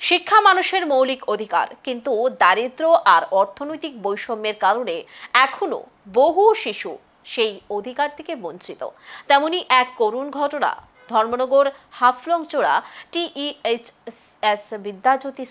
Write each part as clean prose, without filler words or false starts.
শিক্ষা মানুষের মৌলিক অধিকার, কিন্তু দারিদ্র আর অর্থনৈতিক বৈষম্যের কারণে এখনো বহু শিশু সেই অধিকার থেকে বঞ্চিত। তেমনি এক করুণ ঘটনা ধর্মনগর হাফলংচোরা TEHS বিদ্যাজ্যোতি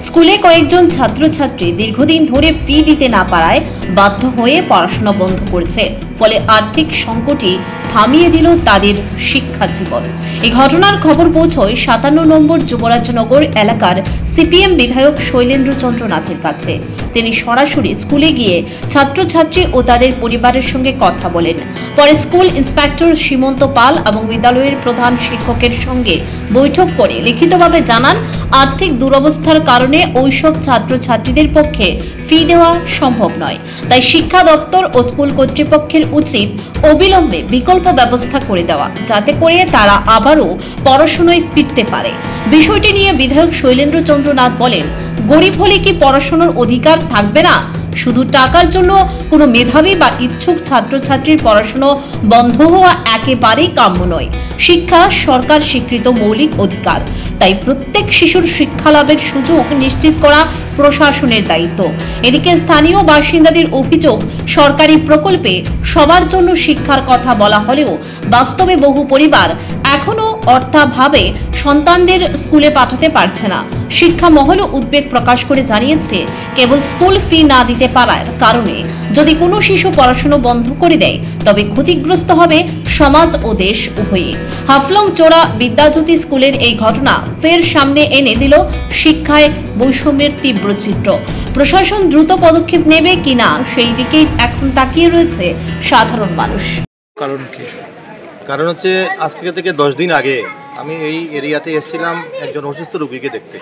স্কুলে কয়েকজন ছাত্রছাত্রী দীর্ঘদিন ধরে ফি দিতে না পারায় বাধ্য হয়ে পড়াশোনা বন্ধ করেছে। ফলে আর্থিক সংকটই থামিয়ে দিল তাদের শিক্ষা জীবন। এই ঘটনার খবর পৌঁছয় 57 নম্বর যুবরাজনগর এলাকার সিপিএম বিধায়ক শৈলেন্দ্র চন্দ্র নাথের কাছে। তিনি সরাসরি স্কুলে গিয়ে ছাত্রছাত্রী ও তাদের পরিবারের সঙ্গে কথা বলেন। পরে স্কুল ইন্সপেক্টর সীমন্ত পাল এবং বিদ্যালয়ের প্রধান শিক্ষকের সঙ্গে বৈঠক করে লিখিতভাবে জানান, আর্থিক দুরবস্থার কারণে ওইসব ছাত্রছাত্রীদের পক্ষে ফি দেওয়া সম্ভব নয়। তাই শিক্ষা দপ্তর ও স্কুল কর্তৃপক্ষের উচিত অবিলম্বে বিকল্প ব্যবস্থা করে দেওয়া, যাতে করে তারা আবারও পড়াশোনায় ফিরতে পারে। বিষয়টি নিয়ে বিধায়ক শৈলেন্দ্র চন্দ্র নাথ বলেন, গরিব হলে কি পড়াশোনার অধিকার থাকবে না? শুধু টাকার জন্য কোনো মেধাবী বা ইচ্ছুক ছাত্রছাত্রীর পড়াশোনা বন্ধ হওয়া একেবারেই কাম্য নয়। শিক্ষা সরকার স্বীকৃত মৌলিক অধিকার, তাই প্রত্যেক শিশুর শিক্ষা লাভের সুযোগ নিশ্চিত করা প্রশাসনের দায়িত্ব। এদিকে স্থানীয় বাসিন্দাদের অভিযোগ, সরকারি প্রকল্পে সবার জন্য শিক্ষার কথা বলা হলেও বাস্তবে বহু পরিবার এখনো অর্থাভাবে সন্তানদের স্কুলে পাঠাতে পারছে না। শিক্ষা মহলও উদ্বেগ প্রকাশ করে জানিয়েছে, কেবল স্কুল ফি না দিতে পারার কারণে যদি কোনো শিশু পড়াশোনা বন্ধ করে দেয়, তবে ক্ষতিগ্রস্ত হবে সমাজ ও দেশ উভয়ই। হাফলংচোরা বিদ্যাজ্যোতি স্কুলের এই ঘটনা ফের সামনে এনে দিল শিক্ষায় বৈষম্যের তীব্র চিত্র। প্রশাসন দ্রুত পদক্ষেপ নেবে কিনা সেই দিকেই এখন তাকিয়ে রয়েছে সাধারণ মানুষ। কারণ হচ্ছে আজ থেকে 10 দিন আগে আমি এই এরিয়াতে এসেছিলাম একজন অসুস্থ রোগীকে দেখতে।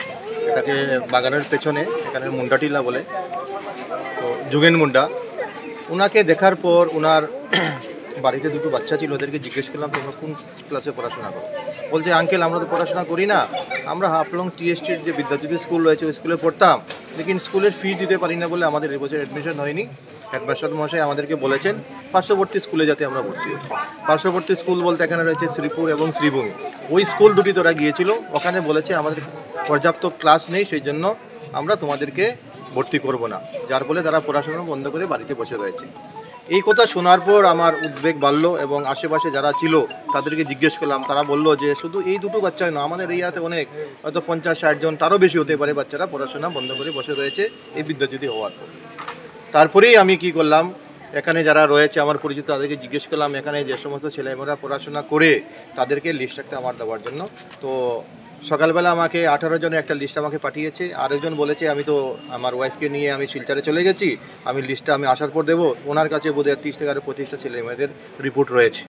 এটাকে বাগানের পেছনে এখানে মুন্ডাটিলা বলে, তো যুগেন মুন্ডা। ওনাকে দেখার পর ওনার বাড়িতে দুটো বাচ্চা ছিল, ওদেরকে জিজ্ঞেস করলাম তোমরা কোন ক্লাসে পড়াশোনা করো? বলছে আঙ্কেল আমরা তো পড়াশোনা করি না, আমরা হাফলং TSTর যে বিদ্যাজ্যোতি স্কুল রয়েছে ওই স্কুলে পড়তাম, লেকিন স্কুলের ফি দিতে পারি না বলে আমাদের এবছর অ্যাডমিশন হয়নি। হেডমাস্টার মশাই আমাদেরকে বলেছেন পার্শ্ববর্তী স্কুলে যাতে আমরা ভর্তি হই। পার্শ্ববর্তী স্কুল বলতে এখানে রয়েছে শ্রীপুর এবং শ্রীভূমি। ওই স্কুল দুটি তোরা গিয়েছিল, ওখানে বলেছে আমাদের পর্যাপ্ত ক্লাস নেই, সেই জন্য আমরা তোমাদেরকে ভর্তি করব না, যার ফলে তারা পড়াশোনা বন্ধ করে বাড়িতে বসে রয়েছে। এই কথা শোনার পর আমার উদ্বেগ বাড়ল এবং আশেপাশে যারা ছিল তাদেরকে জিজ্ঞেস করলাম। তারা বললো যে শুধু এই দুটো বাচ্চাই না, আমাদের এরিয়াতে অনেক, হয়তো 50-60 জন, তারও বেশি হতে পারে বাচ্চারা পড়াশোনা বন্ধ করে বসে রয়েছে এই বিদ্যাজ্যোতি হওয়ার পর। তারপরেই আমি কি করলাম, এখানে যারা রয়েছে আমার পরিচিত তাদেরকে জিজ্ঞেস করলাম এখানে যে সমস্ত ছেলেমেয়েরা পড়াশোনা করে তাদেরকে লিস্ট একটা আমার দেওয়ার জন্য। তো সকালবেলা আমাকে 18 জনের একটা লিস্ট আমাকে পাঠিয়েছে। আরেকজন বলেছে আমি তো আমার ওয়াইফকে নিয়ে আমি শিলচরে চলে গেছি, আমি লিস্টটা আমি আসার পর দেবো। ওনার কাছে বোধহয় 30 থেকে 35টা ছেলে মেয়েদের রিপোর্ট রয়েছে।